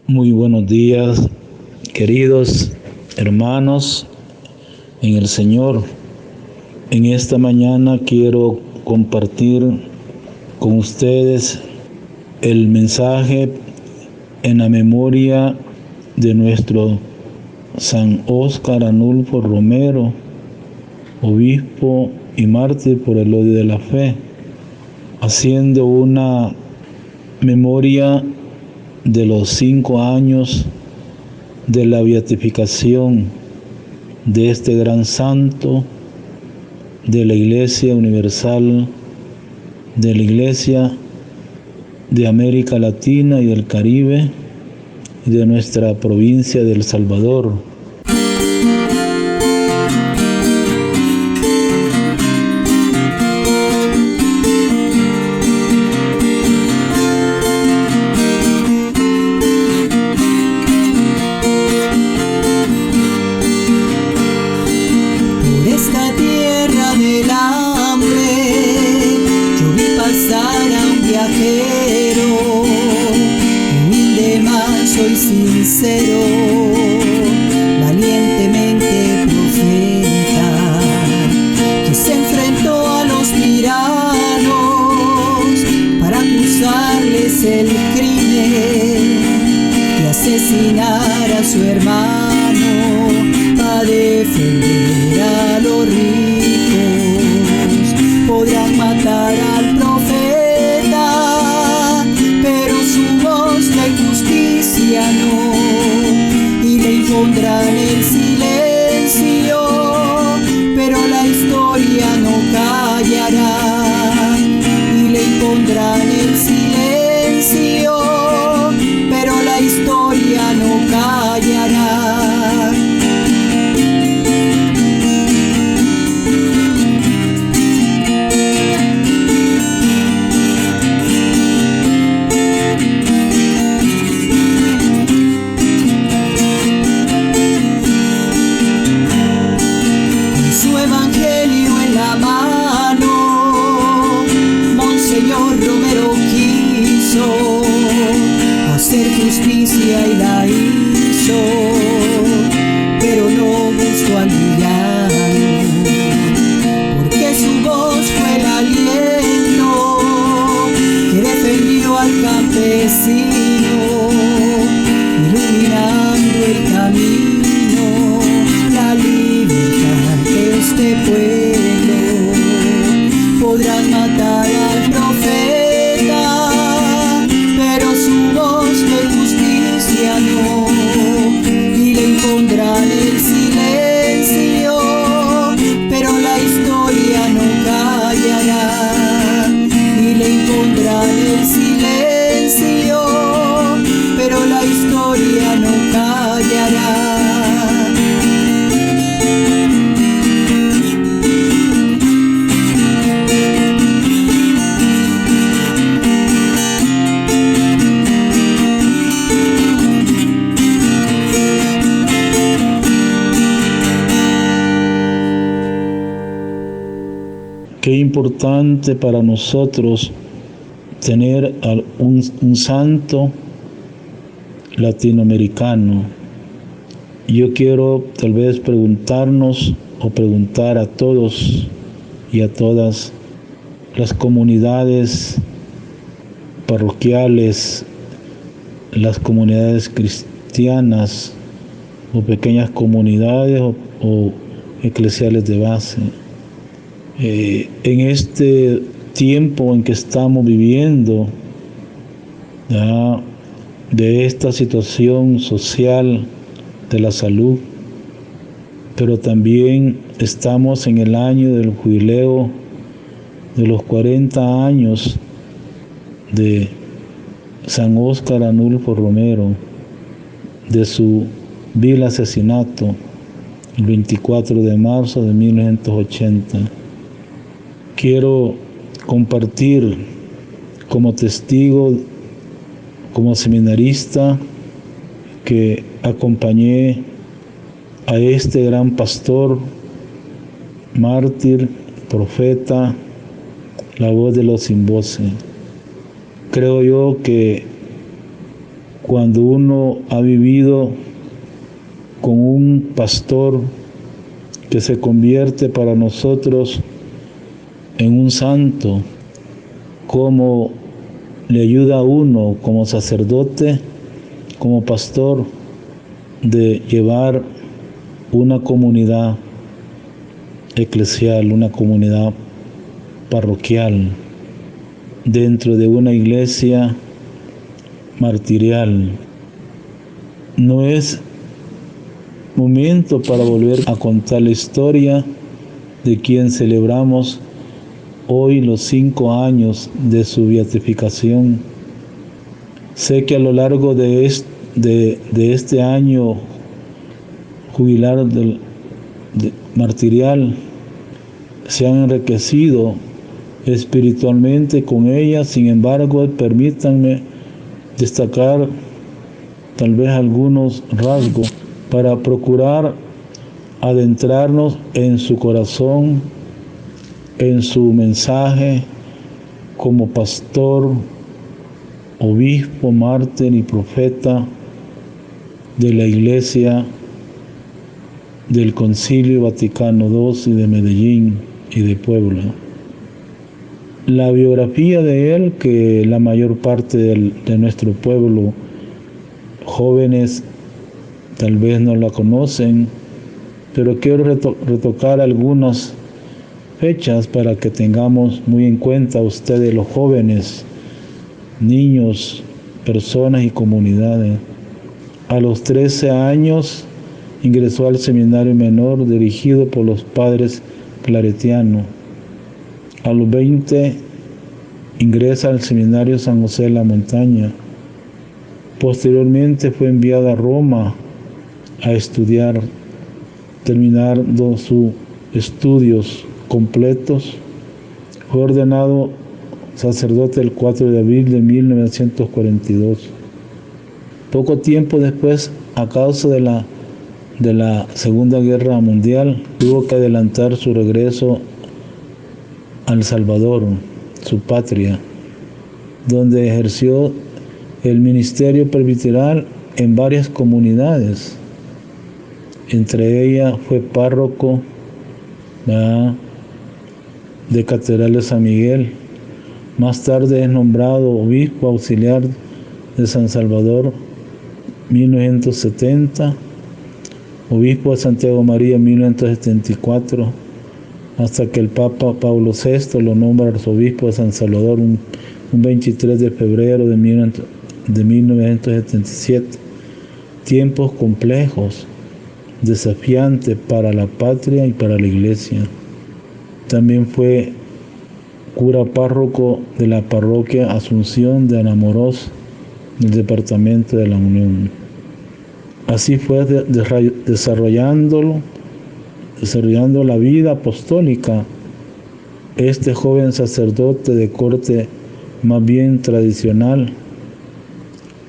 Muy buenos días, queridos hermanos en el Señor. En esta mañana quiero compartir con ustedes el mensaje en la memoria de nuestro San Óscar Arnulfo Romero, obispo y mártir por el odio de la fe, haciendo una memoria de los 5 años de la beatificación de este gran santo de la Iglesia Universal, de la Iglesia de América Latina y del Caribe y de nuestra provincia de El Salvador. Soy sincero, valientemente profeta, que se enfrentó a los tiranos para acusarles el crimen de asesinar a su hermano, para defender a los ricos. Podrán matar al profeta, pero su voz de justicia no, y le impondrán el silencio, pero la historia no callará, y le impondrán el silencio, pero la historia no callará. Hacer justicia y la hizo, pero no buscó al villano, porque su voz fue el aliento que defendió al campesino, iluminando el camino, la libertad de este pueblo. Podrán matar al profeta, pero su voz de justicia no, y le impondrán el silencio, pero la historia no callará, y le impondrán el silencio, pero la historia no callará. Qué importante para nosotros tener un santo latinoamericano. Yo quiero tal vez preguntarnos o preguntar a todos y a todas las comunidades parroquiales, las comunidades cristianas o pequeñas comunidades o eclesiales de base. En este tiempo en que estamos viviendo, de esta situación social de la salud, pero también estamos en el año del jubileo de los 40 años de San Óscar Arnulfo Romero, de su vil asesinato el 24 de marzo de 1980. Quiero compartir como testigo, como seminarista, que acompañé a este gran pastor, mártir, profeta, la voz de los sin voces. Creo yo que cuando uno ha vivido con un pastor que se convierte para nosotros en un santo, cómo le ayuda a uno como sacerdote, como pastor, de llevar una comunidad eclesial, una comunidad parroquial, dentro de una iglesia martirial. No es momento para volver a contar la historia de quien celebramos hoy los 5 años de su beatificación. Sé que a lo largo de este año jubilar martirial se han enriquecido espiritualmente con ella. Sin embargo, permítanme destacar tal vez algunos rasgos para procurar adentrarnos en su corazón, en su mensaje como pastor, obispo, mártir y profeta de la Iglesia del Concilio Vaticano II y de Medellín y de Puebla. La biografía de él, que la mayor parte de nuestro pueblo, jóvenes, tal vez no la conocen, pero quiero retocar algunas fechas para que tengamos muy en cuenta ustedes, los jóvenes, niños, personas y comunidades. A los 13 años ingresó al seminario menor dirigido por los padres claretianos. A los 20 ingresa al seminario San José de la Montaña. Posteriormente fue enviado a Roma a estudiar, terminando sus estudios completos. Fue ordenado sacerdote el 4 de abril de 1942. Poco tiempo después, a causa de la Segunda Guerra Mundial, tuvo que adelantar su regreso a El Salvador, su patria, donde ejerció el ministerio presbiteral en varias comunidades. Entre ellas fue párroco de Catedral de San Miguel. Más tarde es nombrado obispo auxiliar de San Salvador, 1970, obispo de Santiago María, 1974, hasta que el Papa Pablo VI lo nombra arzobispo de San Salvador un 23 de febrero de 1977. Tiempos complejos, desafiantes para la patria y para la Iglesia. También fue cura párroco de la parroquia Asunción de Anamorós, del departamento de la Unión. Así fue desarrollando la vida apostólica este joven sacerdote de corte más bien tradicional,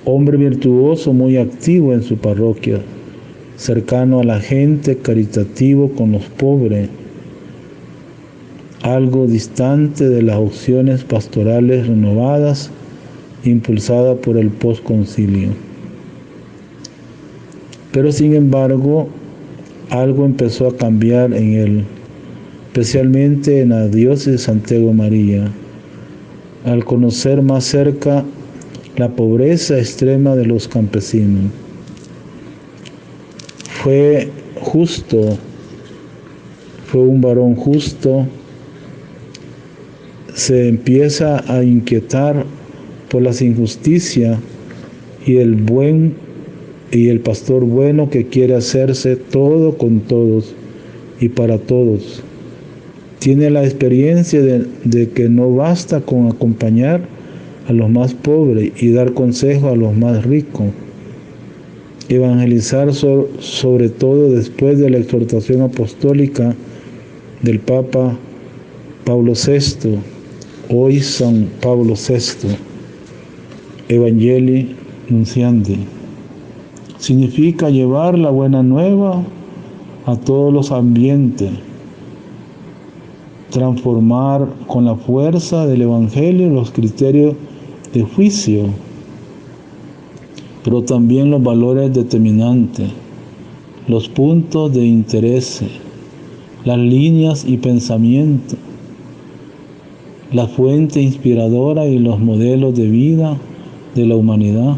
hombre virtuoso, muy activo en su parroquia, cercano a la gente, caritativo con los pobres, algo distante de las opciones pastorales renovadas impulsadas por el postconcilio. Pero sin embargo, algo empezó a cambiar en él, especialmente en la diócesis de Santiago María, al conocer más cerca la pobreza extrema de los campesinos. Fue un varón justo, se empieza a inquietar por las injusticias y el pastor bueno que quiere hacerse todo con todos y para todos. Tiene la experiencia de que no basta con acompañar a los más pobres y dar consejo a los más ricos. Evangelizar sobre todo después de la exhortación apostólica del Papa Pablo VI, hoy San Pablo VI, Evangelii Nunciandi. Significa llevar la buena nueva a todos los ambientes, transformar con la fuerza del Evangelio los criterios de juicio, pero también los valores determinantes, los puntos de interés, las líneas y pensamientos, la fuente inspiradora y los modelos de vida de la humanidad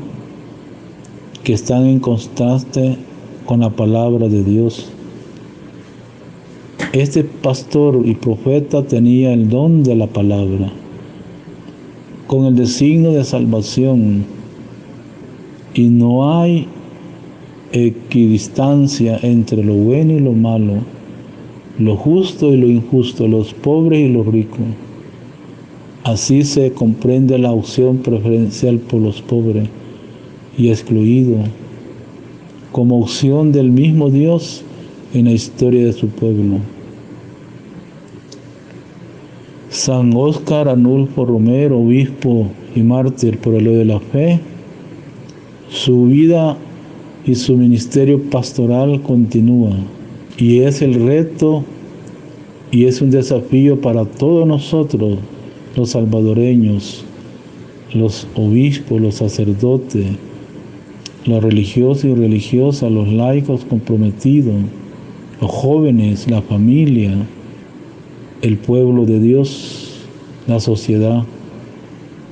que están en contraste con la palabra de Dios. Este pastor y profeta tenía el don de la palabra, con el designio de salvación, y no hay equidistancia entre lo bueno y lo malo, lo justo y lo injusto, los pobres y los ricos. Así se comprende la opción preferencial por los pobres y excluidos, como opción del mismo Dios en la historia de su pueblo. San Óscar Arnulfo Romero, obispo y mártir por el de la fe, su vida y su ministerio pastoral continúa, y es el reto y es un desafío para todos nosotros, los salvadoreños, los obispos, los sacerdotes, los religiosos y religiosas, los laicos comprometidos, los jóvenes, la familia, el pueblo de Dios, la sociedad.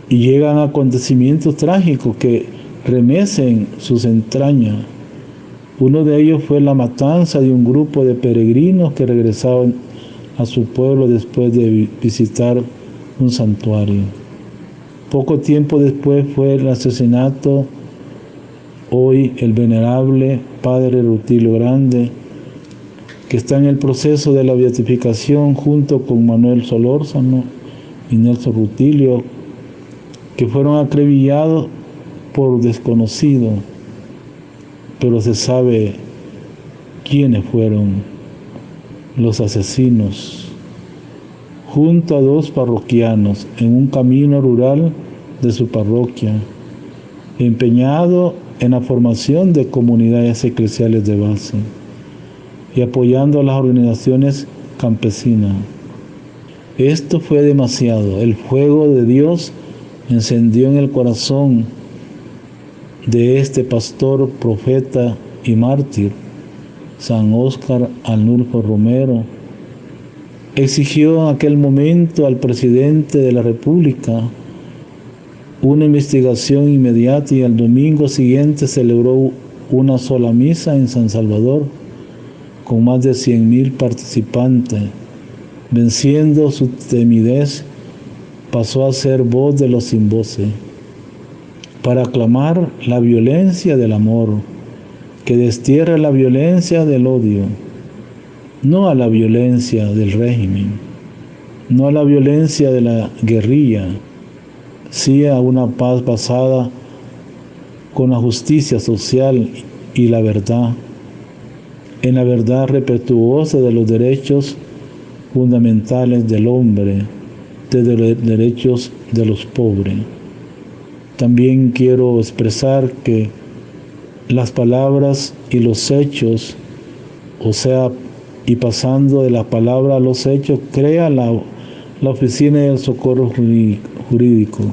Y llegan acontecimientos trágicos que remecen sus entrañas. Uno de ellos fue la matanza de un grupo de peregrinos que regresaban a su pueblo después de visitar un santuario. Poco tiempo después fue el asesinato, hoy el venerable Padre Rutilio Grande, que está en el proceso de la beatificación junto con Manuel Solórzano y Nelson Rutilio, que fueron acribillados por desconocidos, pero se sabe quiénes fueron los asesinos, junto a dos parroquianos en un camino rural de su parroquia, empeñado en la formación de comunidades eclesiales de base y apoyando a las organizaciones campesinas. Esto fue demasiado. El fuego de Dios encendió en el corazón de este pastor, profeta y mártir, San Óscar Arnulfo Romero. Exigió en aquel momento al presidente de la República una investigación inmediata, y al domingo siguiente celebró una sola misa en San Salvador con más de 100,000 participantes. Venciendo su timidez, pasó a ser voz de los sin voces para aclamar la violencia del amor, que destierra la violencia del odio, no a la violencia del régimen, no a la violencia de la guerrilla, sí a una paz basada con la justicia social y la verdad, en la verdad respetuosa de los derechos fundamentales del hombre, de los derechos de los pobres. También quiero expresar que las palabras y los hechos, o sea, y pasando de la palabra a los hechos, crea la Oficina del Socorro Jurídico,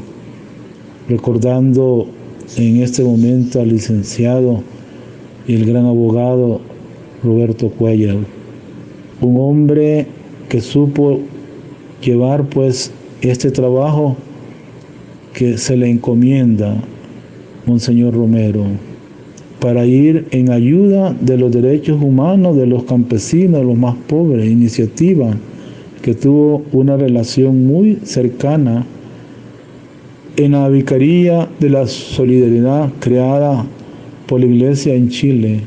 recordando en este momento al licenciado y el gran abogado Roberto Cuellar, un hombre que supo llevar pues este trabajo que se le encomienda Monseñor Romero, para ir en ayuda de los derechos humanos de los campesinos, los más pobres, iniciativa que tuvo una relación muy cercana en la Vicaría de la Solidaridad creada por la Iglesia en Chile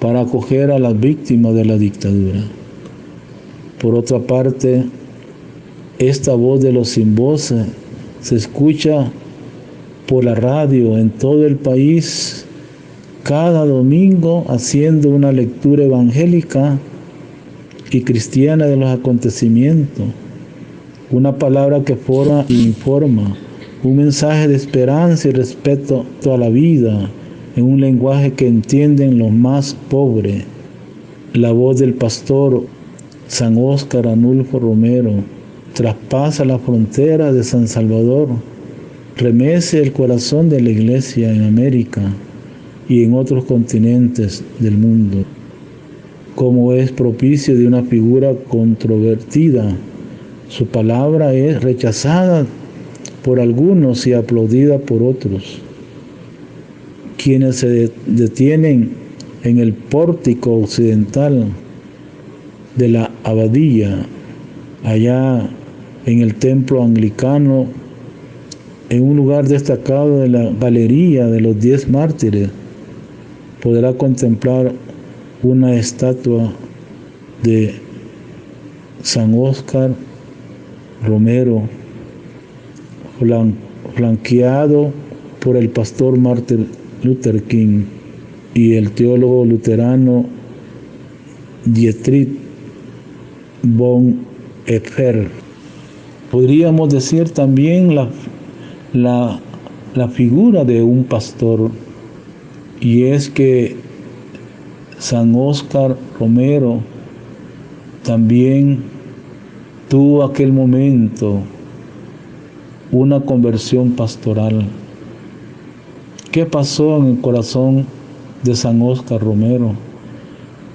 para acoger a las víctimas de la dictadura. Por otra parte, esta voz de los sin voces se escucha por la radio en todo el país cada domingo, haciendo una lectura evangélica y cristiana de los acontecimientos, una palabra que forma e informa, un mensaje de esperanza y respeto a la vida, en un lenguaje que entienden los más pobres. La voz del pastor San Óscar Arnulfo Romero traspasa la frontera de San Salvador remece el corazón de la Iglesia en América y en otros continentes del mundo, como es propicio de una figura controvertida. Su palabra es rechazada por algunos y aplaudida por otros, quienes se detienen en el pórtico occidental de la abadía, allá en el templo anglicano, en un lugar destacado de la galería de los 10 mártires, podrá contemplar una estatua de San Óscar Romero, flanqueado por el pastor Martin Luther King y el teólogo luterano Dietrich Bonhoeffer. Podríamos decir también la figura de un pastor, y es que San Óscar Romero también tuvo aquel momento una conversión pastoral. ¿Qué pasó en el corazón de San Óscar Romero?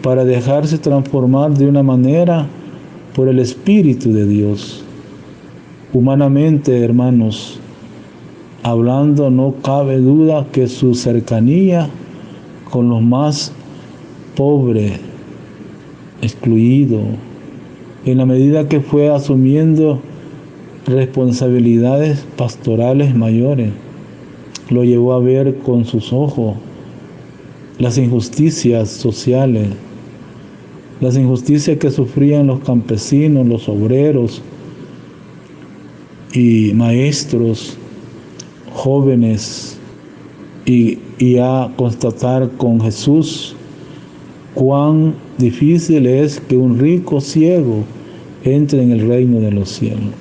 Para dejarse transformar de una manera por el Espíritu de Dios. Humanamente, hermanos, hablando, no cabe duda que su cercanía con los más pobres, excluidos, en la medida que fue asumiendo responsabilidades pastorales mayores, lo llevó a ver con sus ojos las injusticias sociales, las injusticias que sufrían los campesinos, los obreros y maestros, jóvenes, y a constatar con Jesús cuán difícil es que un rico ciego entre en el reino de los cielos.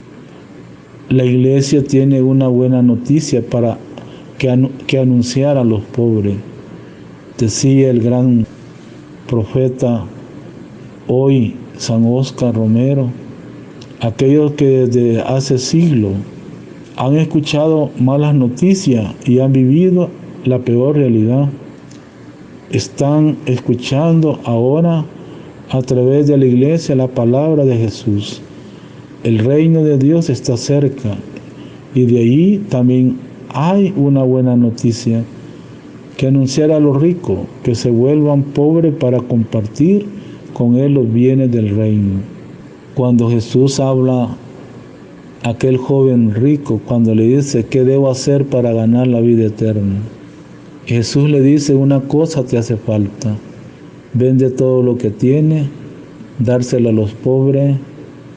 La Iglesia tiene una buena noticia para que anunciar a los pobres. Decía el gran profeta hoy, San Óscar Romero, aquellos que desde hace siglos han escuchado malas noticias y han vivido la peor realidad, están escuchando ahora a través de la Iglesia la palabra de Jesús. El reino de Dios está cerca, y de ahí también hay una buena noticia, que anunciar a los ricos que se vuelvan pobres para compartir con él los bienes del reino. Cuando Jesús habla a aquel joven rico, cuando le dice ¿qué debo hacer para ganar la vida eterna? Jesús le dice: una cosa te hace falta, vende todo lo que tienes, dárselo a los pobres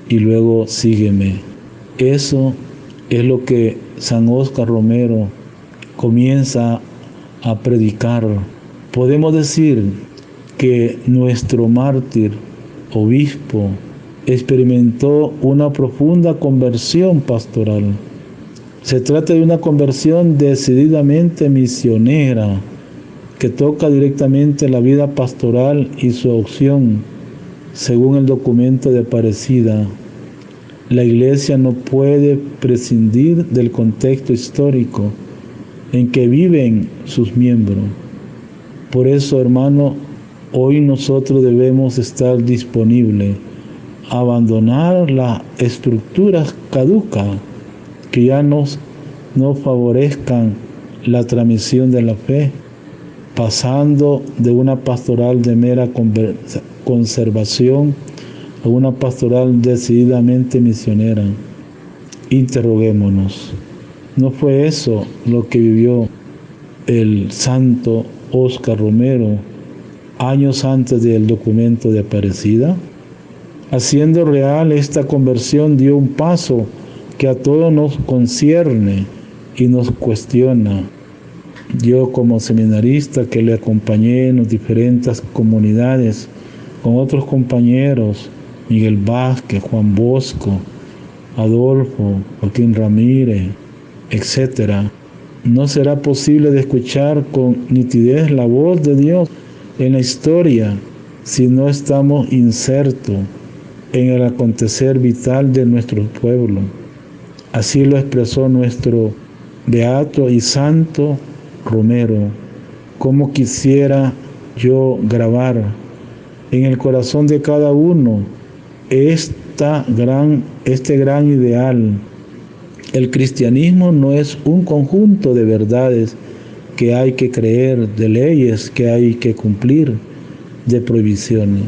y luego sígueme. Eso es lo que San Óscar Romero comienza a predicar. Podemos decir que nuestro mártir, obispo, experimentó una profunda conversión pastoral. Se trata de una conversión decididamente misionera, que toca directamente la vida pastoral y su opción, según el documento de Aparecida. La Iglesia no puede prescindir del contexto histórico en que viven sus miembros. Por eso, hermano, hoy nosotros debemos estar disponibles a abandonar las estructuras caducas que ya no favorezcan la transmisión de la fe, pasando de una pastoral de mera conservación a una pastoral decididamente misionera. Interroguémonos, ¿no fue eso lo que vivió el santo Óscar Romero años antes del documento de Aparecida? Haciendo real esta conversión, dio un paso que a todos nos concierne y nos cuestiona. Yo, como seminarista que le acompañé en las diferentes comunidades con otros compañeros, Miguel Vázquez, Juan Bosco, Adolfo, Joaquín Ramírez, etc., no será posible de escuchar con nitidez la voz de Dios en la historia si no estamos insertos en el acontecer vital de nuestro pueblo. Así lo expresó nuestro beato y santo Romero. Cómo quisiera yo grabar en el corazón de cada uno este gran ideal. El cristianismo no es un conjunto de verdades que hay que creer, de leyes que hay que cumplir, de prohibiciones.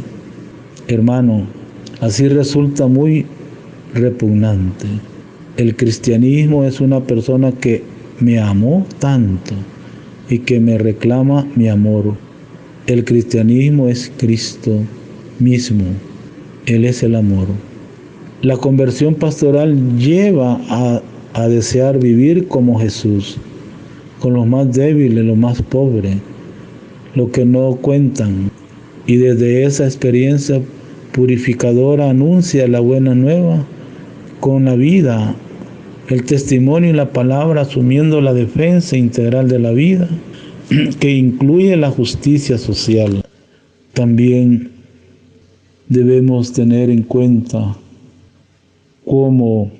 Hermano, así resulta muy repugnante. El cristianismo es una persona que me amó tanto y que me reclama mi amor. El cristianismo es Cristo mismo. Él es el amor. La conversión pastoral lleva a desear vivir como Jesús, con los más débiles, los más pobres, los que no cuentan. Y desde esa experiencia purificadora anuncia la buena nueva con la vida, el testimonio y la palabra, asumiendo la defensa integral de la vida, que incluye la justicia social. También debemos tener en cuenta cómo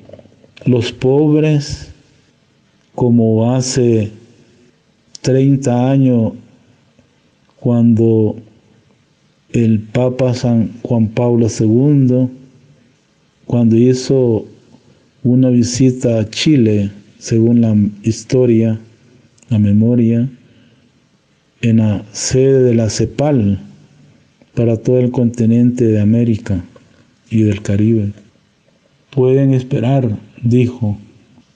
los pobres, como hace 30 años, cuando el Papa San Juan Pablo II, cuando hizo una visita a Chile, según la historia, la memoria, en la sede de la CEPAL, para todo el continente de América y del Caribe. Pueden esperar, dijo,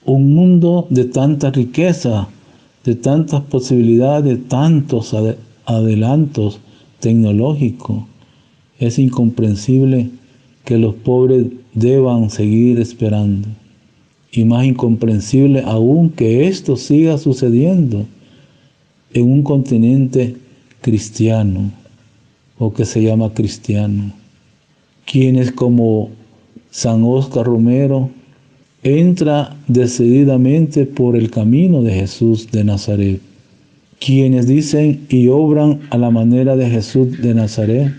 un mundo de tanta riqueza, de tantas posibilidades, de tantos adelantos tecnológicos. Es incomprensible que los pobres deban seguir esperando. Y más incomprensible aún que esto siga sucediendo en un continente cristiano, o que se llama cristiano. Quienes como San Óscar Romero entra decididamente por el camino de Jesús de Nazaret. Quienes dicen y obran a la manera de Jesús de Nazaret,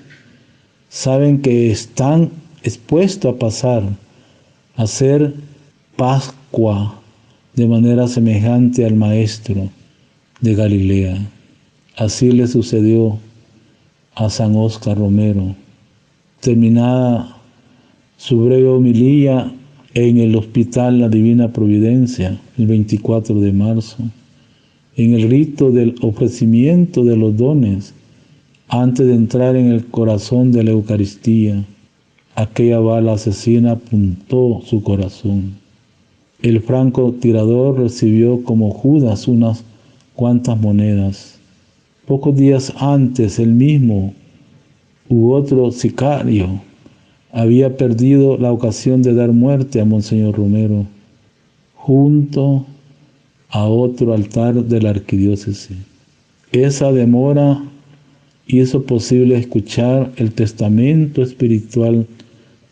saben que están expuestos a pasar a ser Pascua de manera semejante al Maestro de Galilea. Así le sucedió a San Óscar Romero. Terminada su breve homilía en el Hospital La Divina Providencia, el 24 de marzo, en el rito del ofrecimiento de los dones, antes de entrar en el corazón de la Eucaristía, aquella bala asesina apuntó su corazón. El francotirador recibió como Judas unas cuantas monedas. Pocos días antes, él mismo u otro sicario había perdido la ocasión de dar muerte a Monseñor Romero, junto a otro altar de la arquidiócesis. Esa demora hizo posible escuchar el testamento espiritual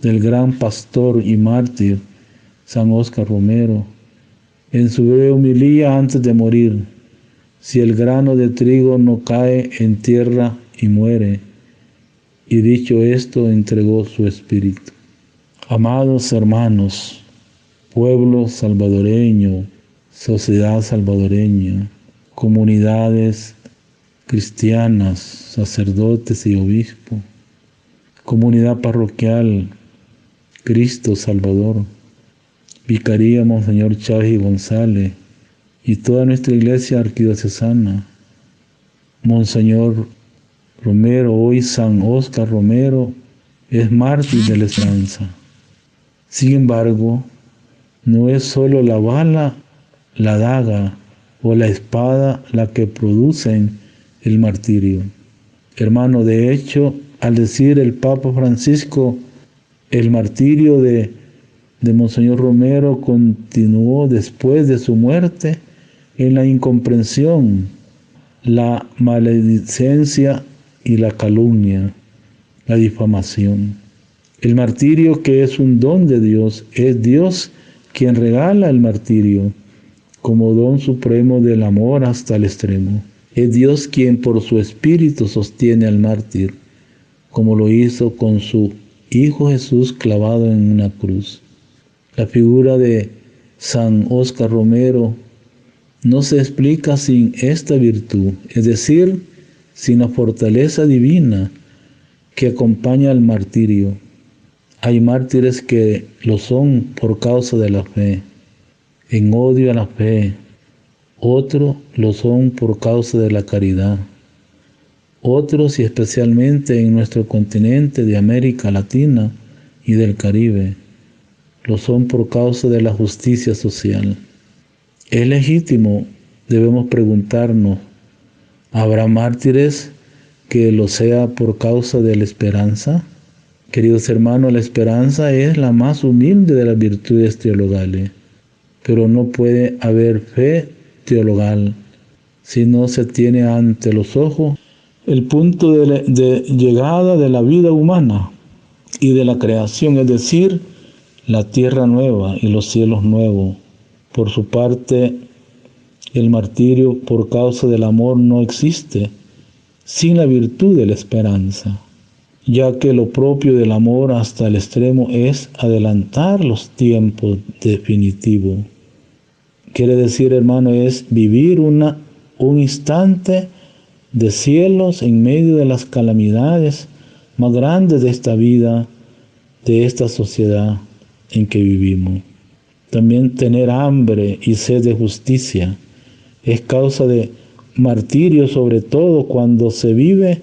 del gran pastor y mártir San Óscar Romero. En su breve homilía antes de morir: si el grano de trigo no cae en tierra y muere. Y dicho esto, entregó su espíritu. Amados hermanos, pueblo salvadoreño, sociedad salvadoreña, comunidades cristianas, sacerdotes y obispos, comunidad parroquial Cristo Salvador, Vicaría Monseñor Chávez y González y toda nuestra iglesia arquidiocesana, Monseñor Romero, hoy San Óscar Romero, es mártir de la esperanza. Sin embargo, no es solo la bala, la daga o la espada la que producen el martirio. Hermano, de hecho, al decir el Papa Francisco, el martirio de Monseñor Romero continuó después de su muerte en la incomprensión, la maledicencia y la calumnia, la difamación. El martirio, que es un don de Dios, es Dios quien regala el martirio como don supremo del amor hasta el extremo. Es Dios quien por su espíritu sostiene al mártir, como lo hizo con su Hijo Jesús clavado en una cruz. La figura de San Óscar Romero no se explica sin esta virtud, es decir, sin la fortaleza divina que acompaña al martirio. Hay mártires que lo son por causa de la fe, en odio a la fe. Otros lo son por causa de la caridad. Otros, y especialmente en nuestro continente de América Latina y del Caribe, lo son por causa de la justicia social. Es legítimo, debemos preguntarnos, ¿habrá mártires que lo sea por causa de la esperanza? Queridos hermanos, la esperanza es la más humilde de las virtudes teologales, pero no puede haber fe teologal si no se tiene ante los ojos el punto de llegada de la vida humana y de la creación, es decir, la tierra nueva y los cielos nuevos. Por su parte, el martirio por causa del amor no existe sin la virtud de la esperanza, ya que lo propio del amor hasta el extremo es adelantar los tiempos definitivos. Quiere decir, hermano, es vivir un instante de cielos en medio de las calamidades más grandes de esta vida, de esta sociedad en que vivimos. También tener hambre y sed de justicia es causa de martirio, sobre todo cuando se vive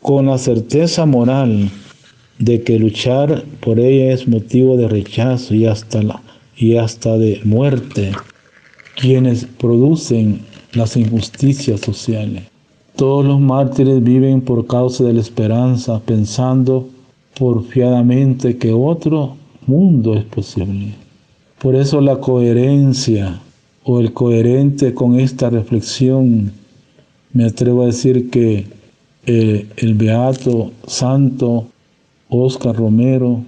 con la certeza moral de que luchar por ella es motivo de rechazo y hasta de muerte, quienes producen las injusticias sociales. Todos los mártires viven por causa de la esperanza, pensando porfiadamente que otro mundo es posible. Por eso la coherencia o el coherente con esta reflexión, me atrevo a decir que el beato santo Óscar Romero,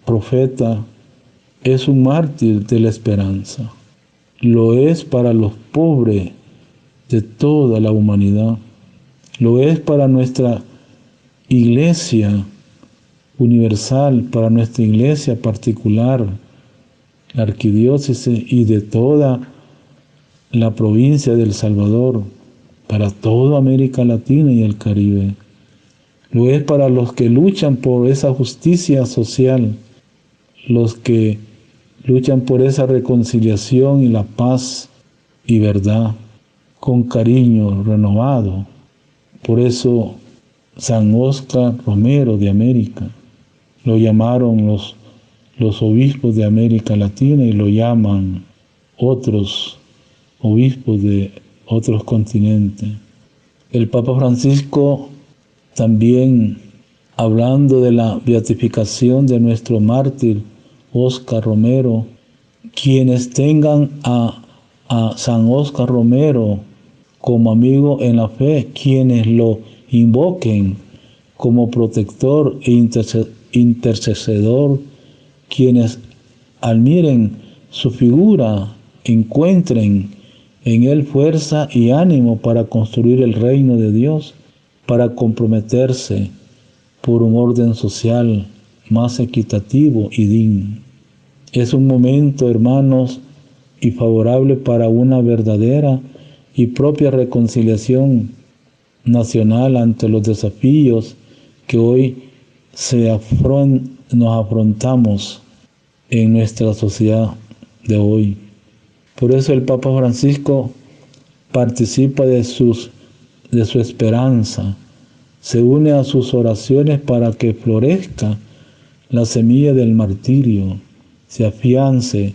profeta, es un mártir de la esperanza. Lo es para los pobres de toda la humanidad. Lo es para nuestra iglesia universal, para nuestra iglesia particular, la arquidiócesis y de toda la provincia de El Salvador, para toda América Latina y el Caribe. Lo es para los que luchan por esa justicia social, los que luchan por esa reconciliación y la paz y verdad, con cariño renovado. Por eso San Óscar Romero de América, lo llamaron los obispos de América Latina y lo llaman otros obispos de otros continentes. El Papa Francisco también, hablando de la beatificación de nuestro mártir Óscar Romero, quienes tengan a San Óscar Romero como amigo en la fe, quienes lo invoquen como protector e intercesor, quienes admiren su figura, encuentren en él fuerza y ánimo para construir el reino de Dios, para comprometerse por un orden social más equitativo y digno. Es un momento, hermanos, y favorable para una verdadera y propia reconciliación nacional ante los desafíos que hoy nos afrontamos en nuestra sociedad de hoy. Por eso el Papa Francisco participa de su esperanza, se une a sus oraciones para que florezca la semilla del martirio, se afiance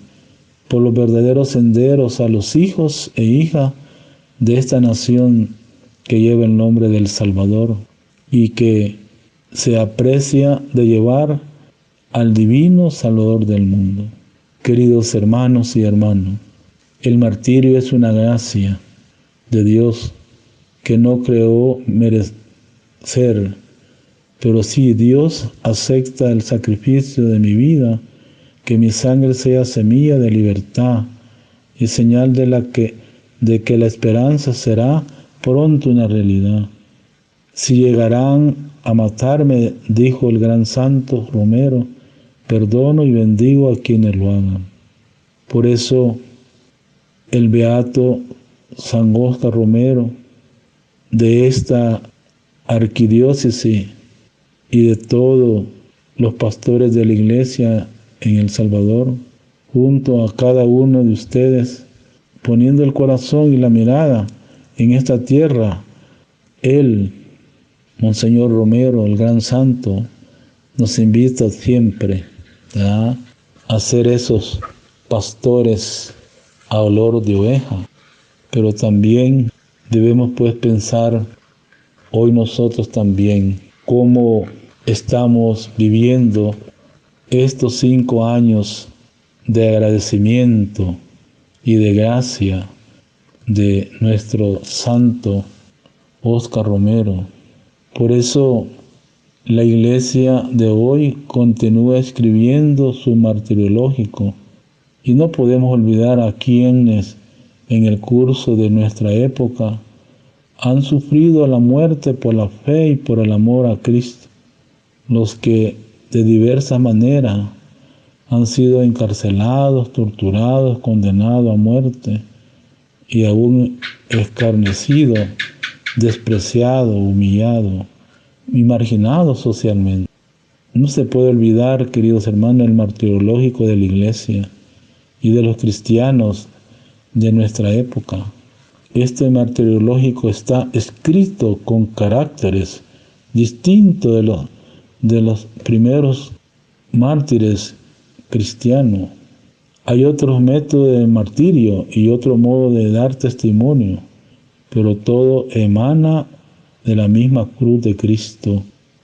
por los verdaderos senderos a los hijos e hijas de esta nación que lleva el nombre del Salvador y que se aprecia de llevar al divino Salvador del mundo. Queridos hermanos y hermanas, el martirio es una gracia de Dios que no creó merecer, pero sí Dios acepta el sacrificio de mi vida, que mi sangre sea semilla de libertad y señal de que la esperanza será pronto una realidad. Si llegarán a matarme, dijo el gran santo Romero, perdono y bendigo a quienes lo hagan. Por eso el beato San Óscar Romero, de esta arquidiócesis y de todos los pastores de la iglesia en El Salvador, junto a cada uno de ustedes, poniendo el corazón y la mirada en esta tierra, él, Monseñor Romero, el gran santo, nos invita siempre a ser esos pastores a olor de oveja, pero también debemos pues pensar hoy nosotros también cómo estamos viviendo estos 5 años de agradecimiento y de gracia de nuestro santo Óscar Romero. Por eso la iglesia de hoy continúa escribiendo su martiriológico y no podemos olvidar a quienes en el curso de nuestra época han sufrido la muerte por la fe y por el amor a Cristo, los que de diversas maneras han sido encarcelados, torturados, condenados a muerte y aún escarnecidos, despreciados, humillados y marginados socialmente. No se puede olvidar, queridos hermanos, el martiriológico de la iglesia y de los cristianos de nuestra época. Este martiriológico está escrito con caracteres distintos de los primeros mártires cristianos. Hay otros métodos de martirio y otro modo de dar testimonio, pero todo emana de la misma cruz de Cristo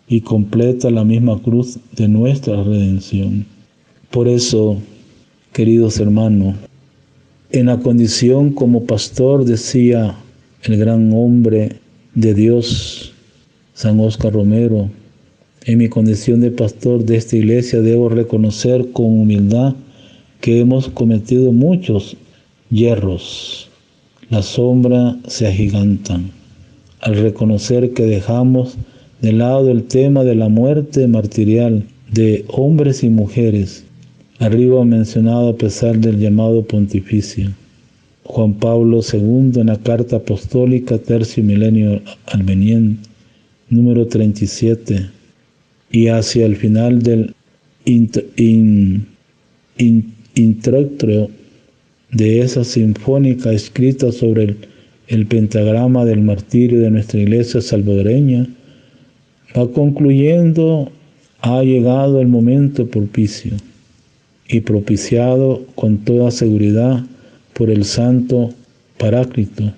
y completa la misma cruz de nuestra redención. Por eso, queridos hermanos, en la condición como pastor, decía el gran hombre de Dios, San Óscar Romero, en mi condición de pastor de esta iglesia debo reconocer con humildad que hemos cometido muchos yerros. La sombra se agigantan al reconocer que dejamos de lado el tema de la muerte martirial de hombres y mujeres, arriba mencionado a pesar del llamado pontificio. Juan Pablo II en la Carta Apostólica Tercio Milenio Almeniense, número 37, y hacia el final del introito de esa sinfónica escrita sobre el pentagrama del martirio de nuestra iglesia salvadoreña, va concluyendo: ha llegado el momento propicio y propiciado con toda seguridad por el Santo Paráclito,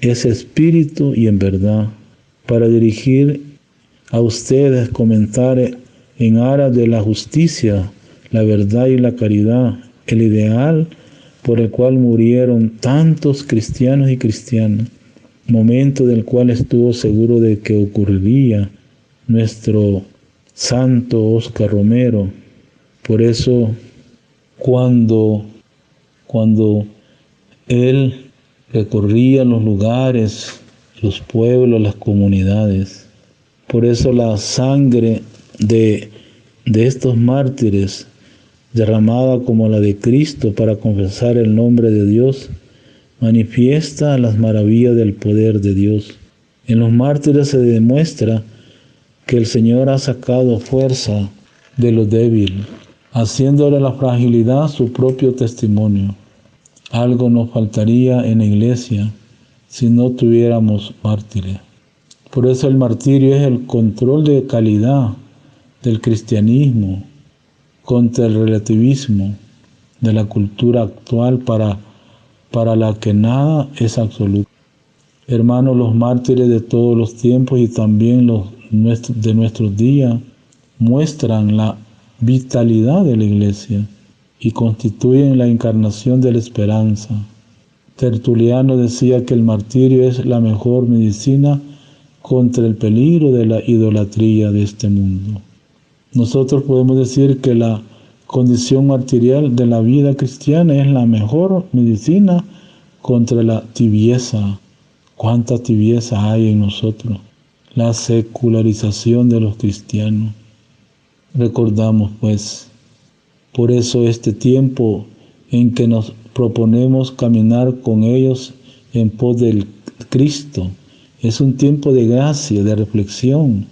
ese espíritu y en verdad, para dirigir a ustedes comentarios en aras de la justicia, la verdad y la caridad, el ideal por el cual murieron tantos cristianos y cristianas, momento del cual estuvo seguro de que ocurriría nuestro santo Óscar Romero. Por eso, cuando él recorría los lugares, los pueblos, las comunidades, por eso la sangre de estos mártires, derramada como la de Cristo para confesar el nombre de Dios, manifiesta las maravillas del poder de Dios. En los mártires se demuestra que el Señor ha sacado fuerza de lo débil, haciéndole la fragilidad su propio testimonio. Algo nos faltaría en la iglesia si no tuviéramos mártires. Por eso el martirio es el control de calidad del cristianismo contra el relativismo de la cultura actual para la que nada es absoluto. Hermanos, los mártires de todos los tiempos y también los de nuestros días muestran la vitalidad de la iglesia y constituyen la encarnación de la esperanza. Tertuliano decía que el martirio es la mejor medicina contra el peligro de la idolatría de este mundo. Nosotros podemos decir que la condición martirial de la vida cristiana es la mejor medicina contra la tibieza. ¿Cuánta tibieza hay en nosotros? La secularización de los cristianos. Recordamos pues, por eso este tiempo en que nos proponemos caminar con ellos en pos del Cristo. Es un tiempo de gracia, de reflexión,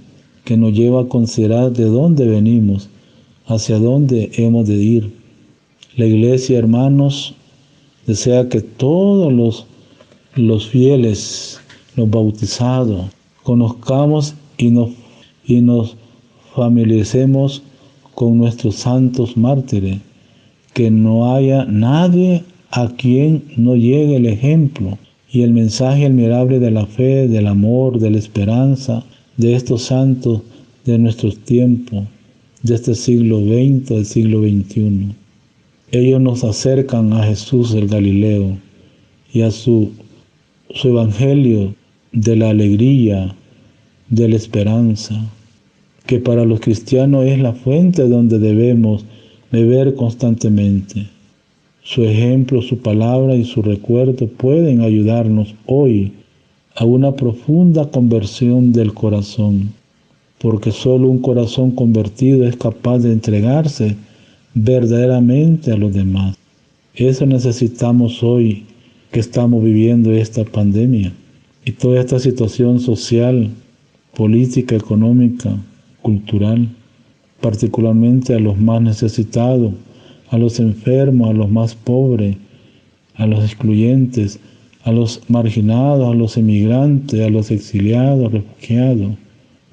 que nos lleva a considerar de dónde venimos, hacia dónde hemos de ir. La Iglesia, hermanos, desea que todos los fieles, los bautizados, conozcamos y nos familiaricemos con nuestros santos mártires, que no haya nadie a quien no llegue el ejemplo y el mensaje admirable de la fe, del amor, de la esperanza de estos santos de nuestros tiempos, de este siglo XX, del siglo XXI. Ellos nos acercan a Jesús el Galileo y a su evangelio de la alegría, de la esperanza, que para los cristianos es la fuente donde debemos beber constantemente. Su ejemplo, su palabra y su recuerdo pueden ayudarnos hoy a una profunda conversión del corazón, porque solo un corazón convertido es capaz de entregarse verdaderamente a los demás. Eso necesitamos hoy que estamos viviendo esta pandemia y toda esta situación social, política, económica, cultural, particularmente a los más necesitados, a los enfermos, a los más pobres, a los excluyentes, a los marginados, a los emigrantes, a los exiliados, refugiados,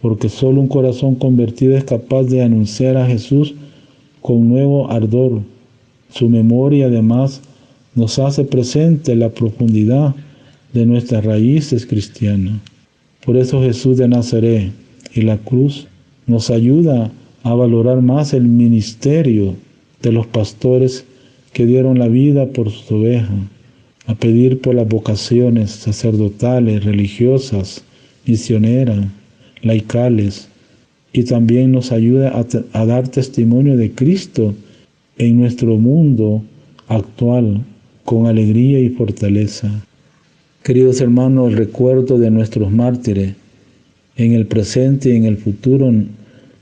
porque solo un corazón convertido es capaz de anunciar a Jesús con nuevo ardor. Su memoria además nos hace presente la profundidad de nuestras raíces cristianas. Por eso Jesús de Nazaret y la cruz nos ayuda a valorar más el ministerio de los pastores que dieron la vida por sus ovejas, a pedir por las vocaciones sacerdotales, religiosas, misioneras, laicales, y también nos ayuda a dar testimonio de Cristo en nuestro mundo actual con alegría y fortaleza. Queridos hermanos, el recuerdo de nuestros mártires en el presente y en el futuro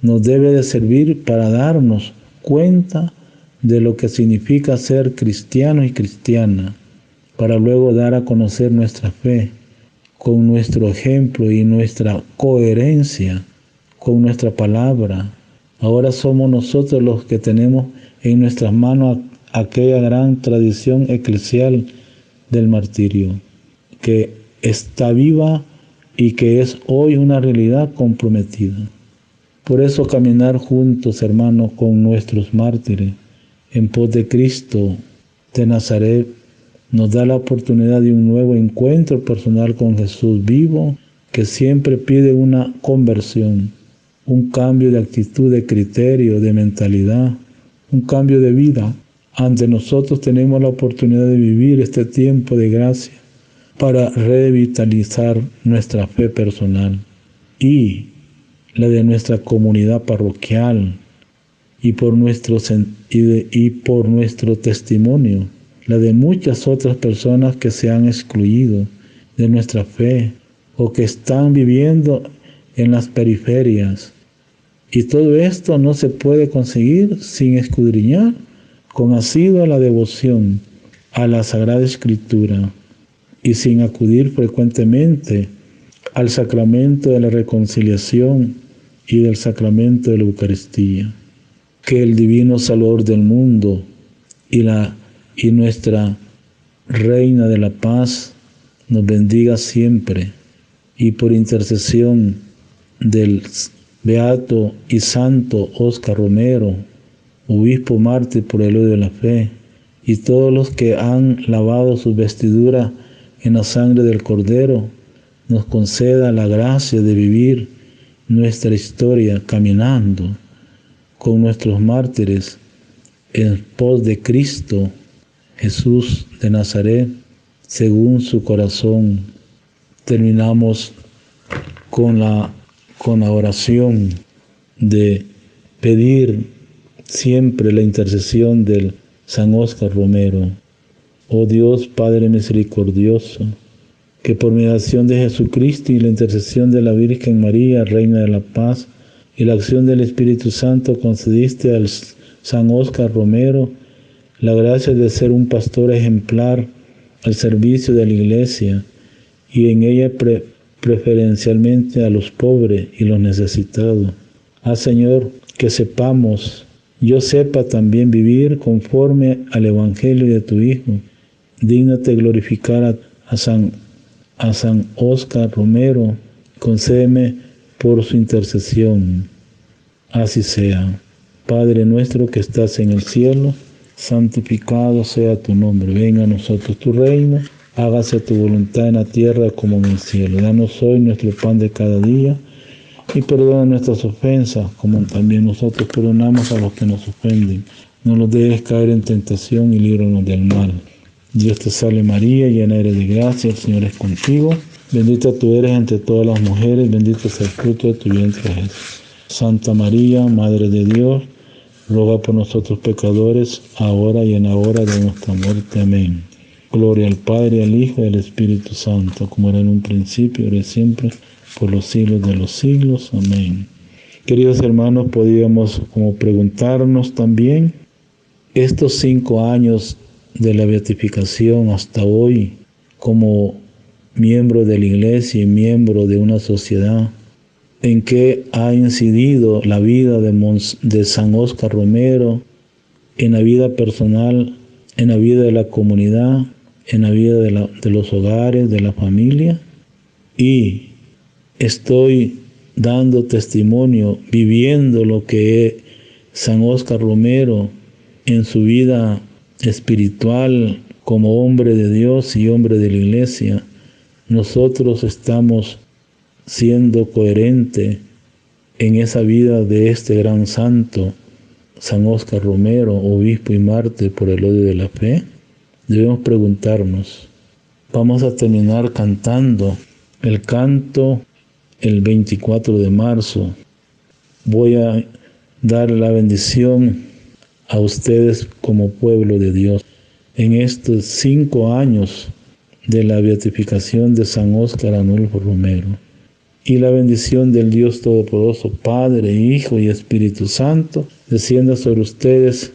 nos debe de servir para darnos cuenta de lo que significa ser cristiano y cristiana, para luego dar a conocer nuestra fe con nuestro ejemplo y nuestra coherencia con nuestra palabra. Ahora somos nosotros los que tenemos en nuestras manos aquella gran tradición eclesial del martirio, que está viva y que es hoy una realidad comprometida. Por eso caminar juntos, hermanos, con nuestros mártires en pos de Cristo de Nazaret nos da la oportunidad de un nuevo encuentro personal con Jesús vivo, que siempre pide una conversión, un cambio de actitud, de criterio, de mentalidad, un cambio de vida. Ante nosotros tenemos la oportunidad de vivir este tiempo de gracia para revitalizar nuestra fe personal y la de nuestra comunidad parroquial y por nuestro testimonio, la de muchas otras personas que se han excluido de nuestra fe o que están viviendo en las periferias. Y todo esto no se puede conseguir sin escudriñar con asidua la devoción a la Sagrada Escritura y sin acudir frecuentemente al sacramento de la reconciliación y del sacramento de la Eucaristía. Que el divino Salvador del mundo y nuestra Reina de la Paz nos bendiga siempre, y por intercesión del beato y santo Óscar Romero, obispo mártir por el odio de la fe, y todos los que han lavado sus vestiduras en la sangre del Cordero, nos conceda la gracia de vivir nuestra historia caminando con nuestros mártires en pos de Cristo Jesús de Nazaret, según su corazón. Terminamos con la oración de pedir siempre la intercesión del San Óscar Romero. Oh Dios, Padre misericordioso, que por mediación de Jesucristo y la intercesión de la Virgen María, Reina de la Paz, y la acción del Espíritu Santo concediste al San Óscar Romero la gracia de ser un pastor ejemplar al servicio de la iglesia y en ella preferencialmente a los pobres y los necesitados. Haz, Señor, que yo sepa también vivir conforme al Evangelio de tu Hijo. Dígnate glorificar a San Óscar Romero. Concédeme por su intercesión. Así sea. Padre nuestro que estás en el cielo, santificado sea tu nombre. Venga a nosotros tu reino. Hágase tu voluntad en la tierra como en el cielo. Danos hoy nuestro pan de cada día. Y perdona nuestras ofensas, como también nosotros perdonamos a los que nos ofenden. No nos dejes caer en tentación y líbranos del mal. Dios te salve María, llena eres de gracia, el Señor es contigo. Bendita tú eres entre todas las mujeres, bendito es el fruto de tu vientre Jesús. Santa María, Madre de Dios, ruega por nosotros pecadores, ahora y en la hora de nuestra muerte. Amén. Gloria al Padre, al Hijo y al Espíritu Santo, como era en un principio, ahora y siempre, por los siglos de los siglos. Amén. Queridos hermanos, podríamos como preguntarnos también, estos 5 años de la beatificación hasta hoy, como miembro de la Iglesia y miembro de una sociedad, ¿en qué ha incidido la vida de San Óscar Romero, en la vida personal, en la vida de la comunidad, en la vida de los hogares, de la familia? Y estoy dando testimonio, viviendo lo que San Óscar Romero en su vida espiritual como hombre de Dios y hombre de la Iglesia. Nosotros estamos siendo coherentes en esa vida de este gran santo, San Óscar Romero, obispo y mártir por el odio de la fe. Debemos preguntarnos. Vamos a terminar cantando el canto el 24 de marzo. Voy a dar la bendición a ustedes como pueblo de Dios en estos 5 años de la beatificación de San Óscar Arnulfo Romero. Y la bendición del Dios Todopoderoso, Padre, Hijo y Espíritu Santo, descienda sobre ustedes,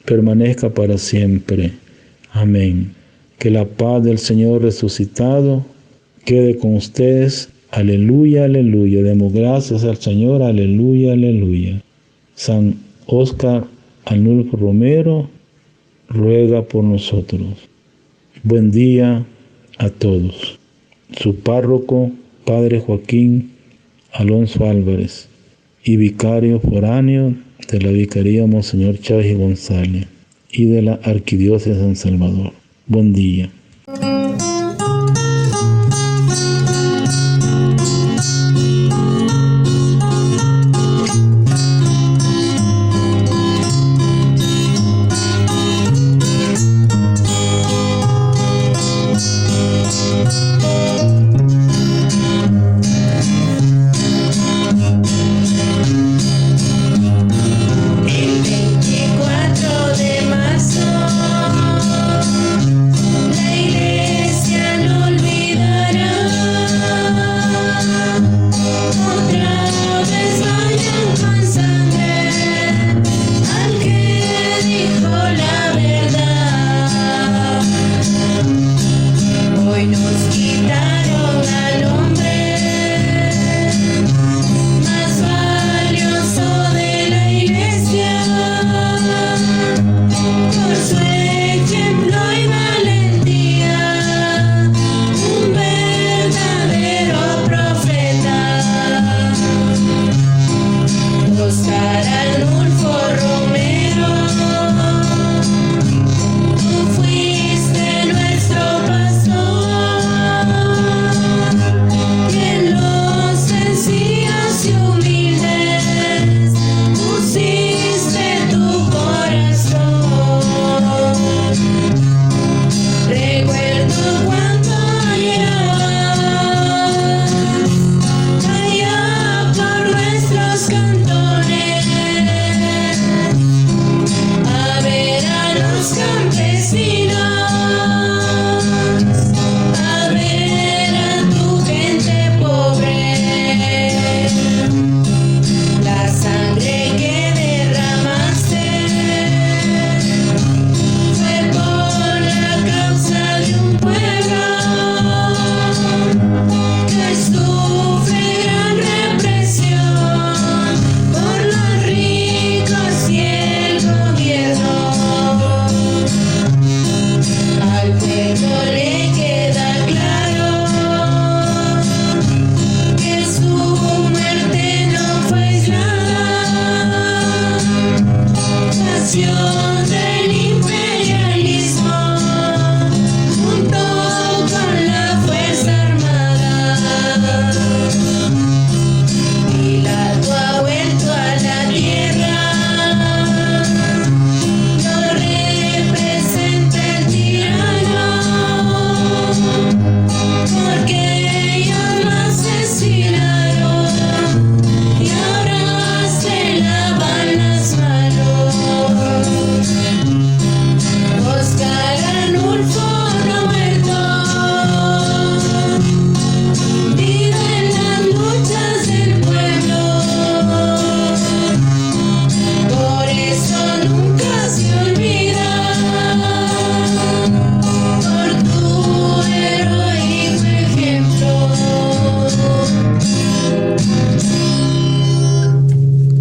permanezca para siempre. Amén. Que la paz del Señor resucitado quede con ustedes. Aleluya, aleluya. Demos gracias al Señor. Aleluya, aleluya. San Óscar Arnulfo Romero ruega por nosotros. Buen día a todos. Su párroco, Padre Joaquín Alonso Álvarez, y vicario foráneo de la Vicaría Monseñor Chávez y González y de la Arquidiócesis de San Salvador. Buen día.